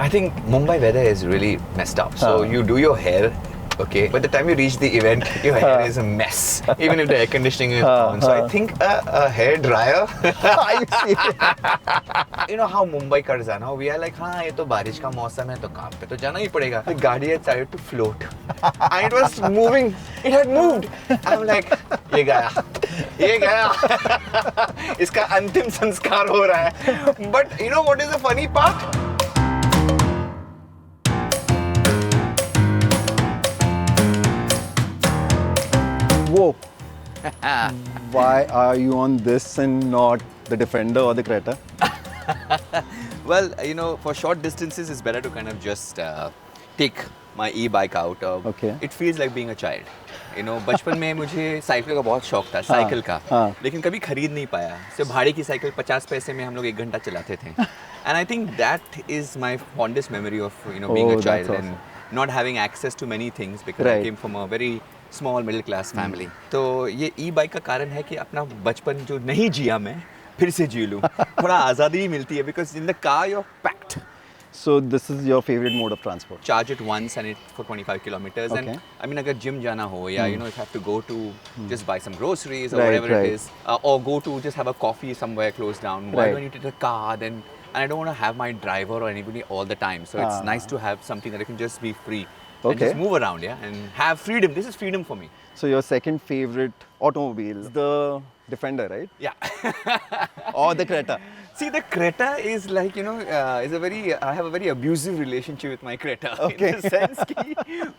I think Mumbai weather is really messed up. So you do your hair, okay, by the time you reach the event, your hair is a mess, even if the air conditioning is on. So I think a hair dryer. You know how Mumbai cars are now? We are like, हाँ ये तो बारिश का मौसम है तो काम पे तो जाना ही पड़ेगा. The गाड़ी had started to float, and it was moving. It had moved. I'm like, ये गया. इसका अंतिम संस्कार हो रहा है. But you know what is the funny part? Whoa. Why are you on this and not the Defender or the Creta? Well, you know, for short distances, it's better to kind of just take my e-bike out. Okay. It feels like being a child. You know, बचपन में मुझे cycle का बहुत शौक था, cycle का, लेकिन कभी खरीद नहीं पाया. सिर्फ भाड़े की साइकिल 50 पैसे में हम लोग 1 घंटा चलाते थे. And I think that is my fondest memory of, you know, being a child and not having access to many things because I came from a very small middle class family. तो ये e-bike का कारण है कि अपना बचपन जो नहीं जिया मैं फिर से जी लूँ. थोड़ा आज़ादी मिलती है because in the car you're packed. So this is your favorite mode of transport? Charge it once and it for 25 kilometers. Okay. And I mean, अगर gym जाना हो या you know if you have to go to just buy some groceries or whatever it is, or go to just have a coffee somewhere close down. Why do I need to take a car then? And I don't want to have my driver or anybody all the time. So it's nice to have something that I can just be free and just move around, and have freedom. This is freedom for me. So your second favorite automobile is the Defender, right? Yeah. Or the Creta? See, the Creta is like, you know, I have a very abusive relationship with my Creta. Okay. In the sense कि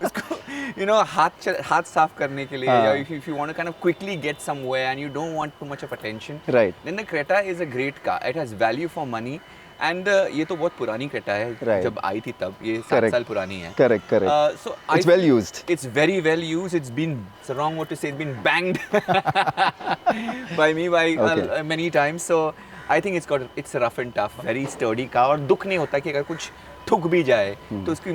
उसको, you know, हाथ साफ करने के लिए, या if you want to kind of quickly get somewhere and you don't want too much of attention, right, then the Creta is a great car. It has value for money. And ये तो बहुत पुरानी Creta है, जब आई थी तब, ये 7 साल पुरानी है. Correct. So it's well used. It's very well used. It's the wrong word to say, it's been banged by me many times. So I think it's a rough and tough, very sturdy car. और दुख नहीं होता कि अगर कुछ ठुक भी जाए तो उसकी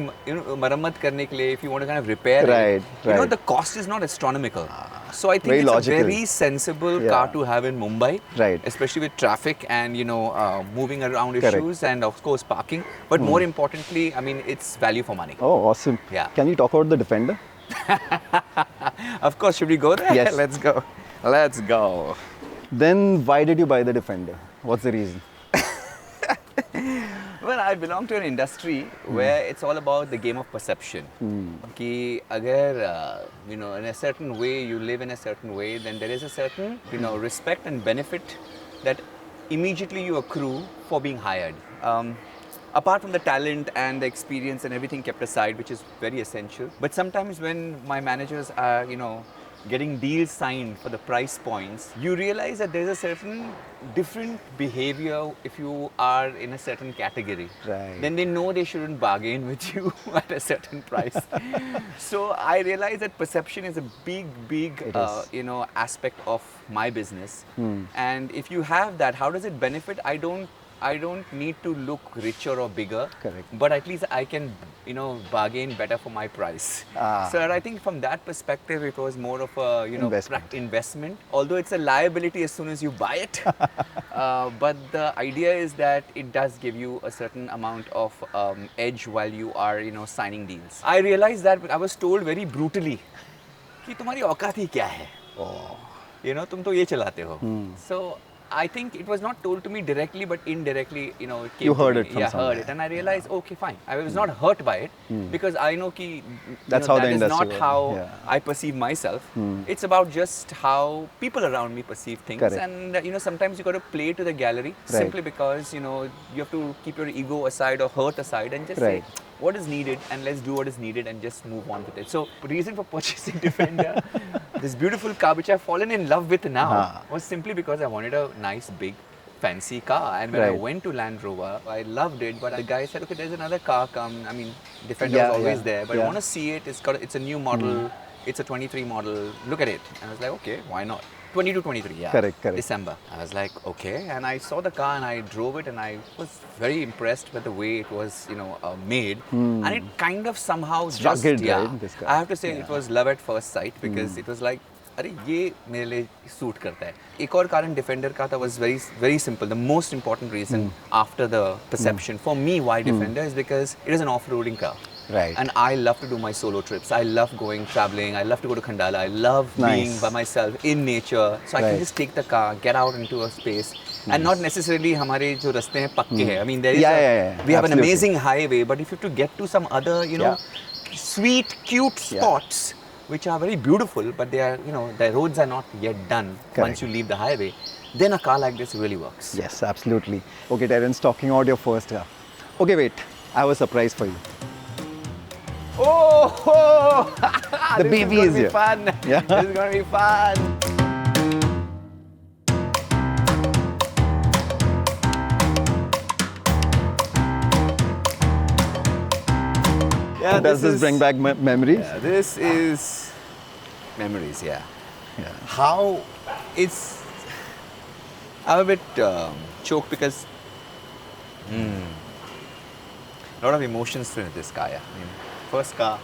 मरम्मत करने के लिए, if you want to kind of repair it, you know, the cost is not astronomical. So I think very it's logical. a very sensible car to have in Mumbai, right, especially with traffic and, you know, moving around issues and of course parking. But more importantly, I mean, it's value for money. Oh, awesome. Yeah. Can you talk about the Defender? Of course, should we go there? Yes. Let's go. Then why did you buy the Defender? What's the reason? Well, I belong to an industry where it's all about the game of perception. कि अगर you know, in a certain way you live in a certain way, then there is a certain, you know, respect and benefit that immediately you accrue for being hired. Apart from the talent and the experience and everything kept aside, which is very essential. But sometimes when my managers are, you know, getting deals signed for the price points, you realize that there's a certain different behavior if you are in a certain category. Right. Then they know they shouldn't bargain with you at a certain price. So I realize that perception is a big, you know, aspect of my business. And if you have that, how does it benefit? I don't need to look richer or bigger. Correct. But at least I can, you know, bargain better for my price. So I think from that perspective, it was more of a, you know, investment. Although it's a liability as soon as you buy it. But the idea is that it does give you a certain amount of edge while you are, you know, signing deals. I realized that I was told very brutally कि तुम्हारी औकात ही क्या है? You know, तुम तो ये चलाते हो. So I think it was not told to me directly, but indirectly, you know, it came you to heard me. it from somewhere. Heard it, and I realized, okay, fine. I was not hurt by it because I know that that's how the industry is not works. how I perceive myself. It's about just how people around me perceive things. Correct. And you know, sometimes you got to play to the gallery simply because, you know, you have to keep your ego aside or hurt aside and just say what is needed, and let's do what is needed and just move on with it. So reason for purchasing Defender, this beautiful car which I've fallen in love with now, was simply because I wanted a nice big fancy car. And when I went to Land Rover, I loved it, but the guy said, okay, there's another car come. I mean, Defender was always there, but I want to see it. It's a new model. It's a 23 model. Look at it. And I was like, okay, why not? 22, 23, yeah. Correct. December. I was like, okay. And I saw the car and I drove it and I was very impressed with the way it was, you know, made. And it kind of somehow rugged, right, this car. I have to say it was love at first sight because it was like अरे ये मेरे लिए suit करता है. एक और कारण defender का था was very simple. The most important reason after the perception for me why Defender is because it is an off-roading car. Right. And I love to do my solo trips. I love going traveling. I love to go to Khandala. I love being by myself in nature. So I can just take the car, get out into a space. And not necessarily हमारे जो रास्ते हैं पक्के हैं. I mean there is we have an amazing highway, but if you have to get to some other, you know, sweet, cute spots which are very beautiful, but they are, you know, the roads are not yet done once you leave the highway, then a car like this really works. Yes, absolutely. Okay, Terence, talking about your first car. Okay, wait. I have a surprise for you. Oh, the baby is here. Fun. Yeah. This is going to be fun. Yeah, does this bring back memories? Yeah, this is memories, yeah. How it's... I'm a bit choked because a lot of emotions through this car, yeah. I mean, first car,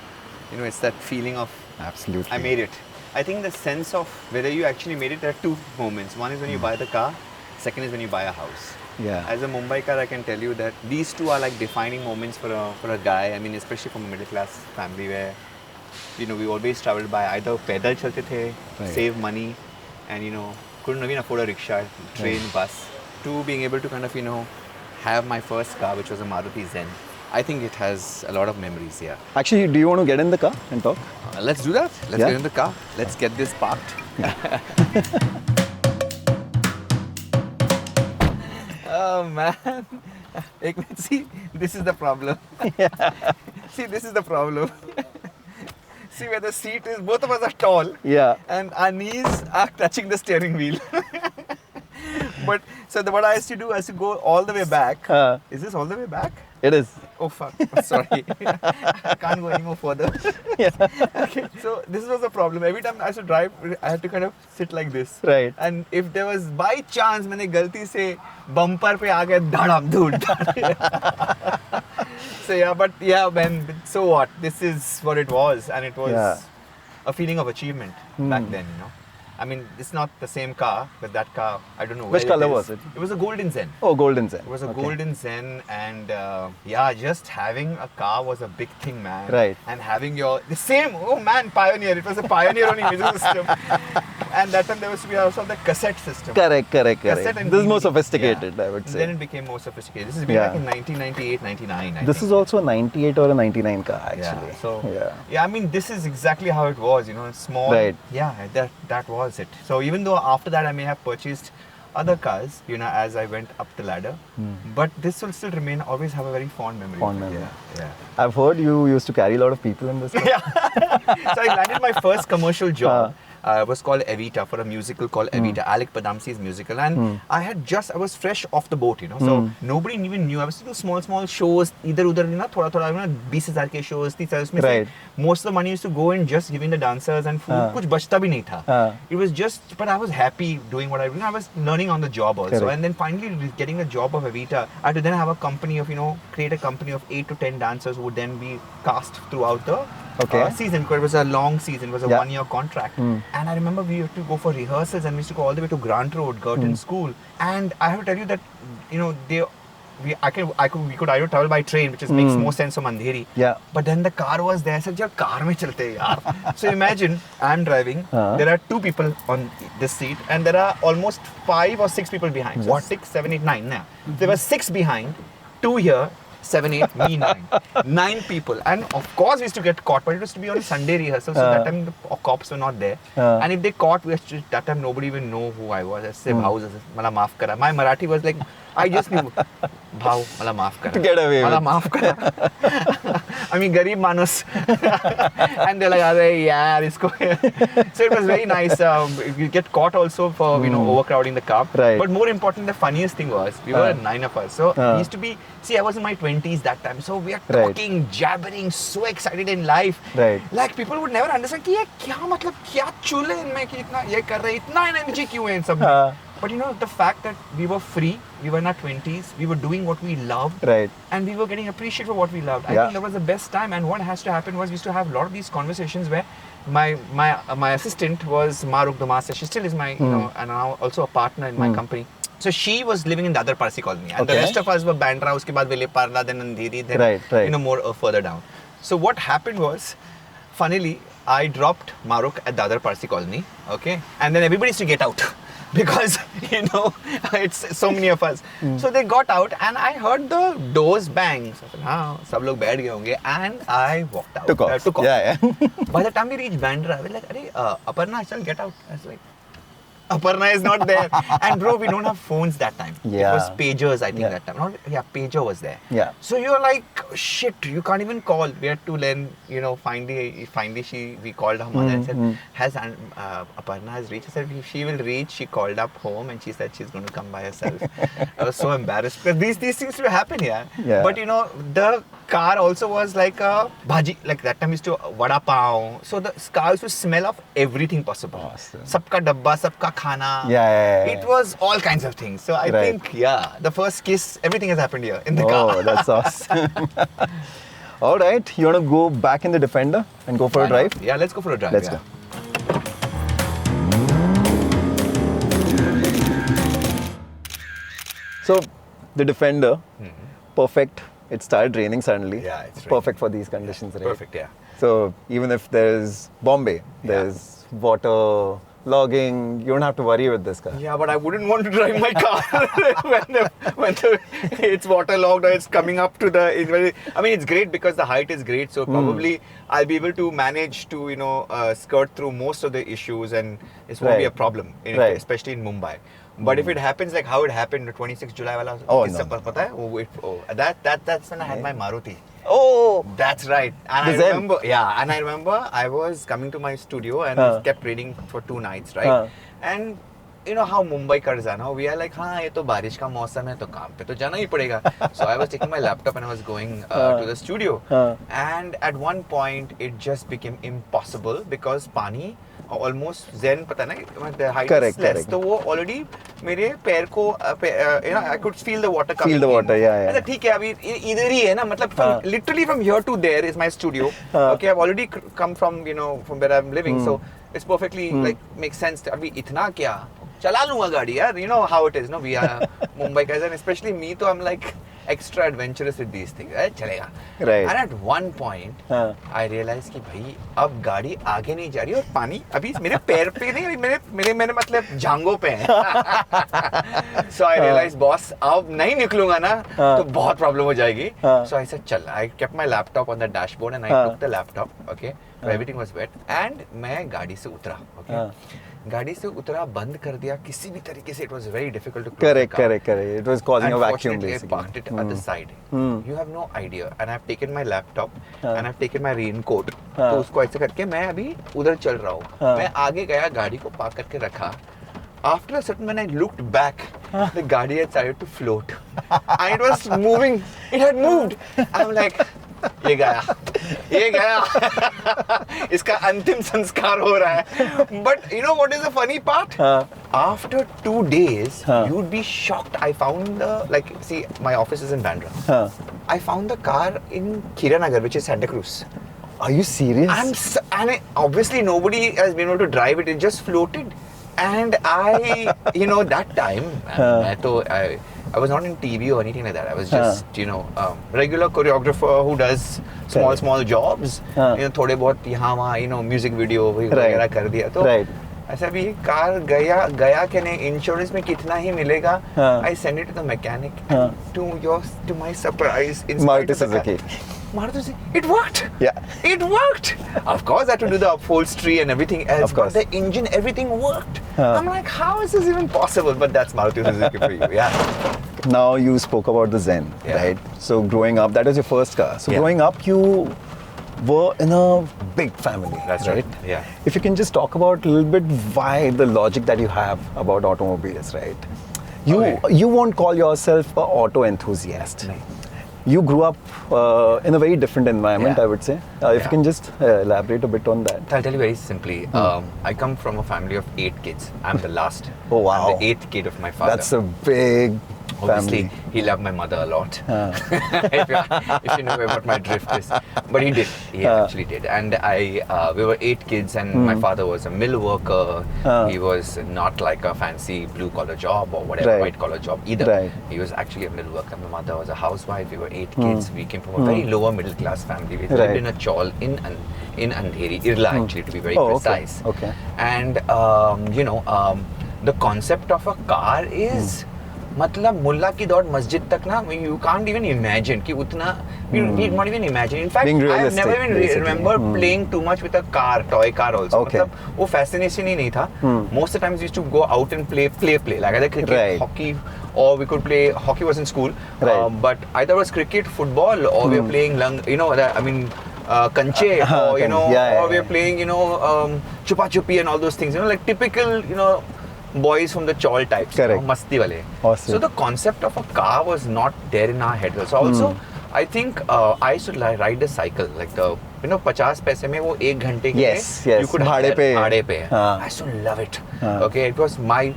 you know, it's that feeling of Absolutely. I made it. I think the sense of whether you actually made it, there are two moments. One is when you buy the car, second is when you buy a house. Yeah. As a Mumbai car, I can tell you that these two are like defining moments for a guy. I mean, especially from a middle class family where, you know, we always traveled by either pedal chalte the, save money, and, you know, couldn't even afford a rickshaw, train, bus. To being able to kind of, you know, have my first car, which was a Maruti Zen. I think it has a lot of memories here. Actually, do you want to get in the car and talk? Let's do that. Let's get in the car. Let's get this parked. Oh man. See, this is the problem. See, this is the problem. See where the seat is, both of us are tall. Yeah. And our knees are touching the steering wheel. But so what I used to do, I used to go all the way back. Is this all the way back? It is. Oh fuck, sorry. I can't go any more further. Okay, so this was the problem. Every time I used to drive, I had to kind of sit like this. Right. And if there was by chance, मैंने गलती से bumper पे आ गया धड़ाम धूड़. So yeah, but yeah, man, so what? This is what it was, and it was a feeling of achievement back then, you know. I mean, it's not the same car, but that car, I don't know Which color was it? It was a golden Zen. Oh, golden Zen. It was a golden Zen, and yeah, just having a car was a big thing, man. Right. And having the same, oh man, Pioneer. It was a Pioneer on music system. And that time there was to be also the cassette system. Correct. Cassette and This is more DVD. sophisticated, I would say. Then it became more sophisticated. This is back in 1998, 99. This is also a 98 or a 99 car, actually. Yeah, so, yeah, I mean, this is exactly how it was, you know, small. Right. Yeah, that was it. So even though after that I may have purchased other cars, you know, as I went up the ladder, but this will still remain, always have a very fond memory. Fond memory. Yeah. I've heard you used to carry a lot of people in this car. Yeah. So I landed my first commercial job. It was called Evita, for a musical called Evita, Alec Padamsi's musical. And I was fresh off the boat, you know. So nobody even knew. I was to do small shows, either udhar, you know, thoda, you know, 20,000 ke shows, 30,000. Right. Most of the money used to go in just giving the dancers and food. Kuch bachta bhi nahi tha. It was just, but I was happy doing what I was doing. I was learning on the job also. Correct. And then finally getting a job of Evita, I had to then have a company of, you know, create a company of 8 to 10 dancers who would then be cast throughout the season, because it was a long season, it was a 1-year contract. And I remember we used to go for rehearsals and we used to go all the way to Grant Road, Girton School. And I have to tell you that, you know, we could either travel by train, which makes more sense from Andheri. Yeah. But then the car was there. I said, "Yaar, car mein chalte yaar." So imagine I'm driving. There are 2 people on this seat, and there are almost 5 or 6 people behind. What? 6, 7, 8, 9. Nah. There were 6 behind, 2 here. 7, 8, me 9. 9 people. And of course we used to get caught, but it was to be on a Sunday rehearsal, so that time the cops were not there. And if they caught, that time nobody even know who I was. I said, "Bhau, mala maaf kara." My Marathi was like, I just knew, "Bhau, mala maaf kara." To get away mala with. maaf kara. I mean, garib manus. And they're like, "Arey yaar, isko." So it was very nice. You get caught also for, you know, overcrowding the car. Right. But more important, the funniest thing was, we were 9 of us. So we used to be, see, I was in my 20s that time. So we are talking, jabbering, so excited in life. Right. Like people would never understand कि ये क्या मतलब क्या चूल्हे इनमें कि इतना ये कर रहे हैं, इतना एनर्जी क्यों है इन सब में? But you know, the fact that we were free, we were in our 20s, we were doing what we loved, Right. and we were getting appreciated for what we loved. I Yeah. think that was the best time. And what has to happen was we used to have a lot of these conversations where my assistant was Maruk the Master. She still is my, you know, and now also a partner in my company. So she was living in the other Parsi colony, and the Okay. rest of us were Bandra, uske baad Vile Parla, then Andheri, then Right, right. you know, more further down. So what happened was, funnily, I dropped Maruk at the other Parsi colony, okay, and then everybody used to get out. Because, you know, it's so many of us. So they got out and I heard the doors bang. So I said, हाँ, सब लोग बैठ गए होंगे. And I walked out. Took off. Yeah. By the time we reached Bandra, we were like, Aparna, shall get out. I was like, Aparna is not there. And bro, we don't have phones that time. Yeah. It was pagers, I think, Yeah. that time. Pager was there. Yeah. So you're like, shit, you can't even call. We had to then, you know, finally we called her mother and said, has Aparna has reached? I said, she will reach. She called up home and she said she's going to come by herself. I was so embarrassed because these things to happen, yeah. But you know, the car also was like a bhaji, like that time used to vada pav. So the car used to smell of everything possible. Awesome. Sabka dabba, sabka khana. Yeah. It was all kinds of things. So I think, the first kiss, everything has happened here in the car. Oh, that's awesome. All right, you want to go back in the Defender and go for a drive? Yeah, let's go for a drive. Let's yeah. go. So, the Defender, perfect. It started raining suddenly. Yeah, it's perfect for these conditions, right? Perfect, yeah. So, even if there's Bombay, there's water, logging, you don't have to worry with this car. Yeah, but I wouldn't want to drive my car when it's waterlogged or it's coming up to the... I mean, it's great because the height is great. So probably I'll be able to manage to, you know, skirt through most of the issues and it won't be a problem, especially in Mumbai. But if it happens like how it happened, the 26th July wala, that's when I had my Maruti. Oh, that's right. And the I Zen. remember I was coming to my studio and it kept raining for 2 nights, right? And you know how Mumbai cars are now. We are like, हाँ ये तो बारिश का मौसम है तो काम पे तो जाना ही पड़ेगा. So I was taking my laptop and I was going to the studio. And at one point it just became impossible because पानी almost Zen पता ना the height is less. तो वो already मेरे पैर को you know I could feel the water coming. Feel the water, yeah. ऐसा ठीक है अभी इधर ही है ना मतलब literally from here to there is my studio. Okay, I've already come from you know from where I'm living, so it's perfectly like makes sense. अभी इतना क्या चला लूँगा गाड़ी यार, you know how it is, no? We are Mumbai guys and especially me, तो I'm like extra adventurous with these things. चलेगा. Right. And at one point, I realized कि भाई अब गाड़ी आगे नहीं जा रही और पानी अभी मेरे पैर पे नहीं मेरे मतलब जांघों पे है. So I realized, boss, अब नहीं निकलूँगा ना तो बहुत problem हो जाएगी. So I said, चल. I kept my laptop on the dashboard and I took the laptop. Okay, so everything was wet and मैं गाड़ी से उतरा. Okay. गाड़ी से उतरा बंद कर दिया किसी भी तरीके से. It was very difficult to close the car. Correct. It was causing a vacuum Unfortunately, basically. I parked it at the side. You have no idea. And I've taken my laptop and I've taken my raincoat. तो उसको ऐसे करके मैं अभी उधर चल रहा हूँ. मैं आगे गया गाड़ी को पार्क करके रखा. After a certain when I looked back, the गाड़ी had started to float. And it was moving. It had moved. I'm like, ये गया इसका अंतिम संस्कार हो रहा है. But you know what is the funny part? After 2 days, you'd be shocked. I found see, my office is in Bandra. I found the car in Kiranagar, which is Santa Cruz. Are you serious? Obviously nobody has been able to drive it. It just floated. And I, you know, that time, I was not in TV or anything like that. I was just, you know, regular choreographer who does small jobs. You know, थोड़े बहुत यहाँ वहाँ, you know, music video वगैरह कर दिया. तो ऐसा भी कार गया कि नहीं, इंश्योरेंस में कितना ही मिलेगा. I sent it to the mechanic. To my surprise, Maruti Suzuki. It worked. Yeah. It worked. Of course, I had to do the upholstery and everything else. Of course. But the engine, everything worked. I'm like, how is this even possible? But that's Maruti Suzuki for you. Yeah. Now you spoke about the Zen, right? So growing up, that was your first car. So growing up, you were in a big family. That's right. Yeah. If you can just talk about a little bit why the logic that you have about automobiles, right? You won't call yourself an auto enthusiast. No. you grew up in a very different environment, Yeah. I would say. If you can just elaborate a bit on that. I'll tell you very simply. I come from a family of 8 kids. I'm the last. Oh, wow. I'm the 8th kid of my father. That's a big Obviously, family. he loved my mother a lot. if you know what my drift is. But he did. He actually did. And we were 8 kids, and my father was a mill worker. He was not like a fancy blue-collar job or whatever, Right. white-collar job either. Right. He was actually a mill worker. My mother was a housewife. We were 8 kids. We came from a very lower middle-class family. We lived Right. in a chawl in Andheri, Irla actually, to be very precise. Okay. And the concept of a car is मतलब मुल्ला की दौड़ मस्जिद तक ना you can't even imagine कि उतना we not even imagine. In fact, Being I've never realistic, even basically. remember playing too much with a car, toy car also. Okay. मतलब वो fascination ही नहीं था. Most of the times we used to go out and play like either cricket, Right. hockey, or we could play hockey was in school. Right. But either was cricket, football, or we were playing kanche, or or we were playing chupa chupi and all those things. Like typical boys from the chawl types. Correct. Masti wale. Awesome. So the concept of a car was not there in our head. So also, I think I used to ride a cycle, like the 50 paise mein wo 1 ghante ke Yes, liye yes. you could Bhade have pe. bhade pe. Haan. I used to love it. Okay, it was my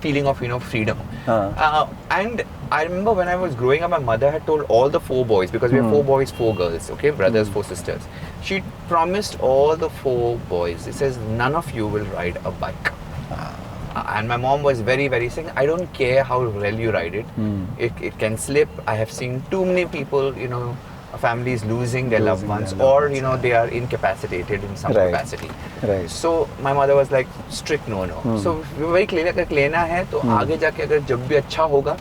feeling of freedom. And I remember when I was growing up, my mother had told all the 4 boys, because we have 4 boys, 4 girls, okay, brothers, 4 sisters. She promised all the 4 boys, it says, none of you will ride a bike. And my mom was very, very saying, I don't care how well you ride it. It can slip. I have seen too many people, families losing their loved ones, or they are incapacitated in some Right. capacity. Right. So my mother was like strict no. So we were very clear, अगर लेना है तो आगे जाके अगर जब भी अच्छा होगा,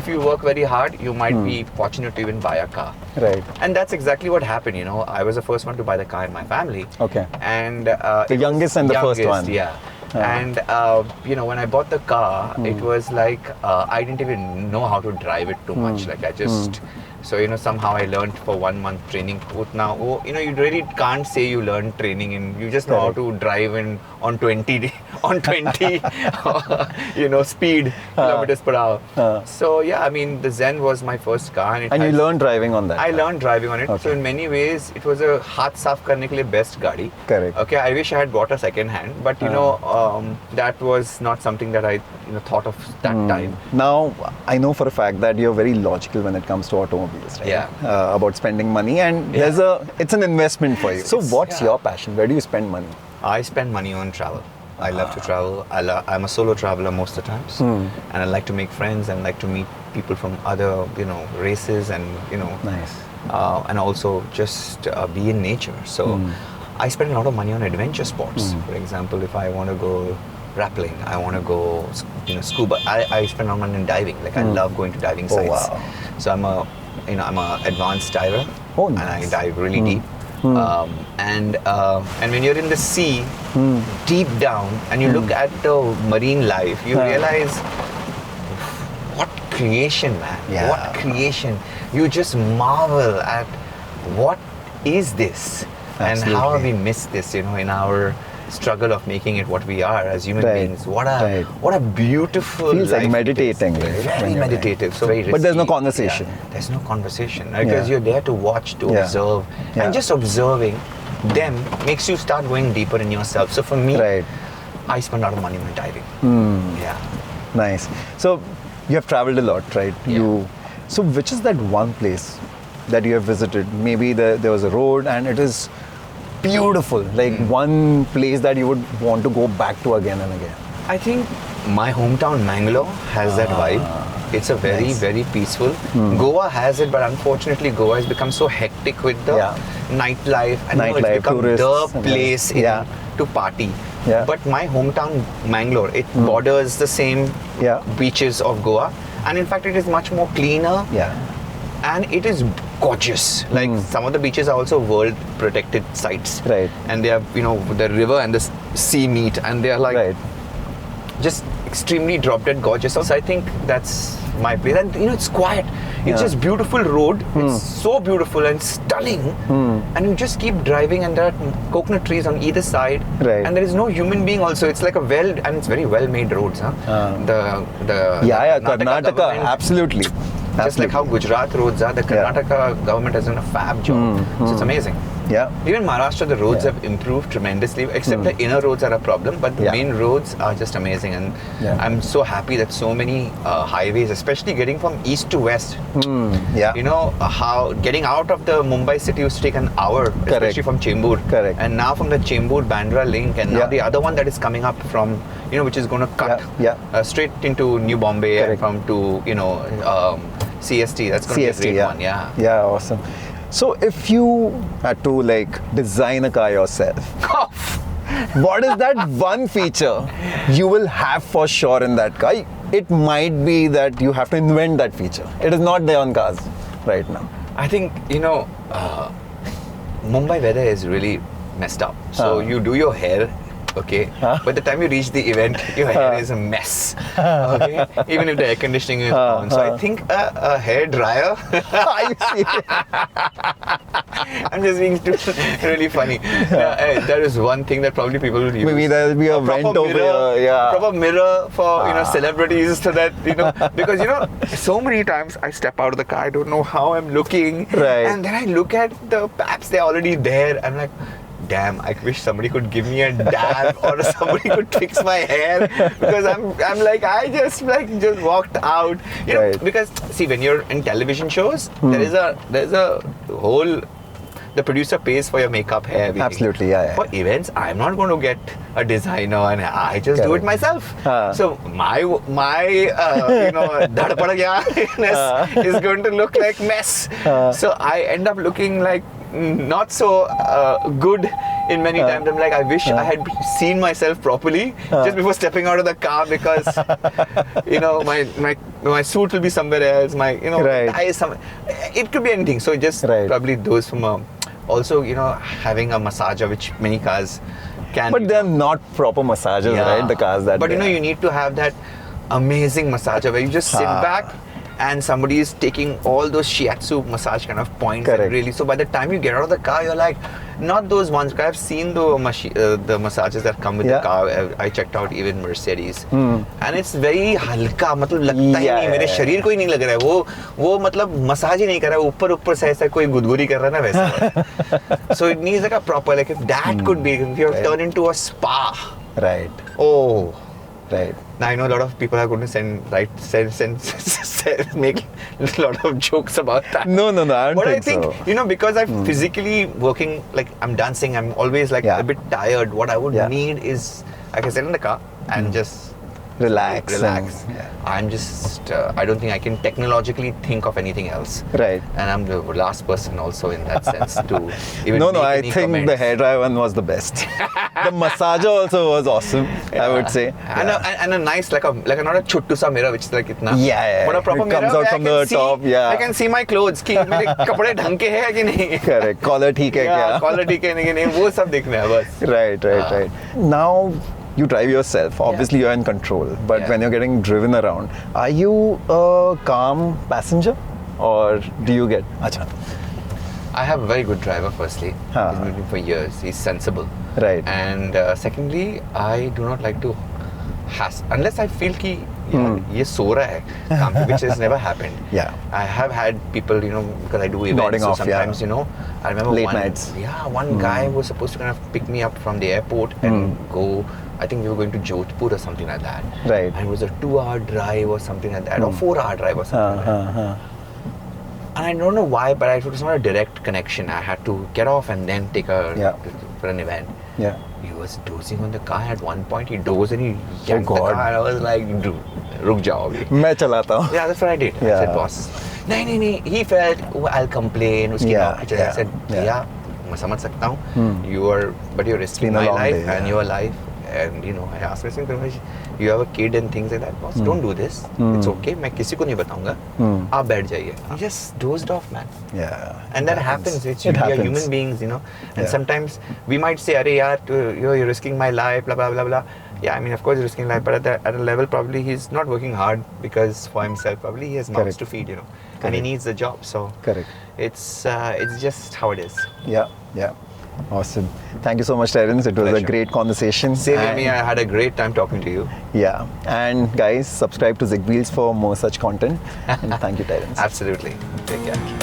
if you work very hard, you might be fortunate to even buy a car. Right. And that's exactly what happened. I was the first one to buy the car in my family. Okay. And The youngest and the first one. Yeah. And when I bought the car, it was like I didn't even know how to drive it too much. Like I just somehow I learned for 1 month training. Now, you really can't say you learned training, and you just know how to drive on 20 speed kilometers per hour. So yeah, I mean the Zen was my first car, And you learned driving on that? I learned driving on it. Okay. So in many ways, it was a haath saaf karne ke liye best gaadi. Correct. Okay, I wish I had bought a second hand, but that was not something that I thought of that time. Now, I know for a fact that you're very logical when it comes to automobiles, right? Yeah. About spending money, and it's an investment for you. So what's your passion? Where do you spend money? I spend money on travel. I love to travel. I'm a solo traveler most of the times, and I like to make friends and like to meet people from other races, and Nice. and also just be in nature. So I spend a lot of money on adventure sports. For example, if I want to go rappelling, I want to go scuba. I spend a lot of money in diving. Like I love going to diving sites. Wow. So I'm a advanced diver. Oh, And nice. I dive really deep. And when you're in the sea, deep down, and you look at the marine life, you realize what creation, man! Yeah. What creation! You just marvel at what is this, and how have we missed this? In our struggle of making it what we are as human beings. What a beautiful Feels like life it is. meditating, right? Very meditative. So very But there's no risky. conversation. Yeah, there's no conversation because you're there to watch, to observe, Yeah. and just observing them makes you start going deeper in yourself. So for me, I spend a lot of money on diving. Yeah. Nice. So you have traveled a lot, right? Yeah. So which is that one place that you have visited? Maybe there was a road and it is beautiful. Like one place that you would want to go back to again and again. I think my hometown Mangalore has that vibe. It's a very, very peaceful. Goa has it, but unfortunately Goa has become so hectic with the nightlife, and it's become tourists, the place to party. Yeah. But my hometown Mangalore, it borders the same beaches of Goa, and in fact it is much more cleaner. Yeah. And it is gorgeous. Like some of the beaches are also world protected sites. Right. And they have, the river and the sea meet, and they are like just extremely drop dead gorgeous. So I think that's my place. And it's quiet. It's just beautiful road. It's so beautiful and stunning. And you just keep driving, and there are coconut trees on either side. Right. And there is no human being also. It's like and it's very well made roads. The Karnataka, government- absolutely. Just like how Gujarat roads are, the Karnataka government has done a fab job. So it's amazing. Yeah. Even Maharashtra, the roads have improved tremendously, except the inner roads are a problem, but the main roads are just amazing. And I'm so happy that so many highways, especially getting from east to west, you know, how getting out of the Mumbai city used to take an hour, especially from Chembur. Correct. And now from the Chembur-Bandra link, and now the other one that is coming up from, you know, which is going to cut straight into New Bombay and from to, you know, CST. That's going to be a great one. Yeah. Yeah, awesome. So if you had to like design a car yourself, what is that one feature you will have for sure in that car? It might be that you have to invent that feature. It is not there on cars right now. I think, you know, Mumbai weather is really messed up. So you do your hair, okay, by the time you reach the event, your hair is a mess, okay, even if the air conditioning is on. So I think a hair dryer. I'm just being really funny. That is one thing that probably people will use. Maybe there will be a vent over here. Proper mirror for, you know, celebrities, so that, you know, because, you know, so many times I step out of the car, I don't know how I'm looking, and then I look at the paps, they're already there. I'm like, damn, I wish somebody could give me a dab or somebody could fix my hair, because I'm like, I just walked out, you know, because see, when you're in television shows, there's a whole, the producer pays for your makeup, hair, everything. Absolutely, yeah. For events, I'm not going to get a designer, and I just do it myself. So my you know, dhadpad is going to look like mess. So I end up looking like not so good in many times. I'm like, I wish I had seen myself properly just before stepping out of the car, because you know, my suit will be somewhere else, my, you know, tie is somewhere. It could be anything. So just probably those from a, also, you know, having a massager, which many cars can. But they're not proper massagers, right? The cars that. But you know, you need to have that amazing massager where you just sit back and somebody is taking all those shiatsu massage kind of points. And really, so by the time you get out of the car, you're like, not those ones. I've seen the massages that come with the car. I checked out even Mercedes, and it's very halka. मतलब लगता ही नहीं, मेरे शरीर को ही नहीं लग रहा है वो मतलब मसाज ही नहीं कर रहा है, ऊपर से ऐसा कोई गुदगुदी कर रहा है ना वैसा. So it needs like a proper, like if that could be, if you turn into a spa. Right. Oh. Right. Now I know a lot of people are going to make a lot of jokes about that. No, I don't but think I think, so. you know, because I'm physically working, like I'm dancing, I'm always like a bit tired. What I would need is, I can sit in the car and just relax. I'm just, I don't think I can technologically think of anything else. Right. And I'm the last person also in that sense to even No, make I any think comments. the hairdryer one was the best. The massager also was awesome, I would say. And a nice, like a not a chuttu sa mirror, which is like itna. But a proper it comes mirror out from the top, I can see my clothes, कि मेरे कपड़े ढंग के हैं कि नहीं. Correct. Collar ठीक है क्या? Collar ठीक है नहीं, वो सब देखना है बस. Right. Now you drive yourself. Obviously, you're in control. But when you're getting driven around, are you a calm passenger, or do you get? Acha. I have a very good driver. Firstly, he's been with me for years. He's sensible. Right. And secondly, I do not like to unless I feel कि ये सो रहा है काम पे, which has never happened. Yeah. I have had people, you know, because I do events, nodding so off, sometimes, you know, I remember late nights. Yeah, one guy was supposed to kind of pick me up from the airport and go. I think we were going to Jodhpur or something like that. Right. And it was a 2-hour drive or something like that, or 4-hour drive or something like that. And I don't know why, but it was not a direct connection. I had to get off and then take for an event. Yeah. He was dozing on the car. At one point, he dozed and he yanked the car. And I was like, "Ruk jao abhi." मैं चलाता हूँ. Yeah, that's what I did. I said, "Boss." No. He felt, I'll complain. I said, "Yeah, मैं समझ सकता हूँ. But you're risking my life and your life." And you know, I asked him, you have a kid and things like that. Boss, don't do this. It's okay. मैं किसी को नहीं बताऊँगा. आप बैठ जाइए. He just dozed off, man. Yeah. And that happens. We are human beings, you know. And sometimes we might say, "Arey yaar, you're risking my life," blah blah blah blah. Yeah, I mean, of course, he's risking life, but at a level, probably he's not working hard because for himself, probably he has mouths to feed, you know, and he needs the job. So it's just how it is. Yeah. Awesome. Thank you so much, Terence. It was a Pleasure. great conversation. Same with And- me. I had a great time talking to you. Yeah. And guys, subscribe to ZigWheels for more such content. And thank you, Terence. Absolutely. Take care.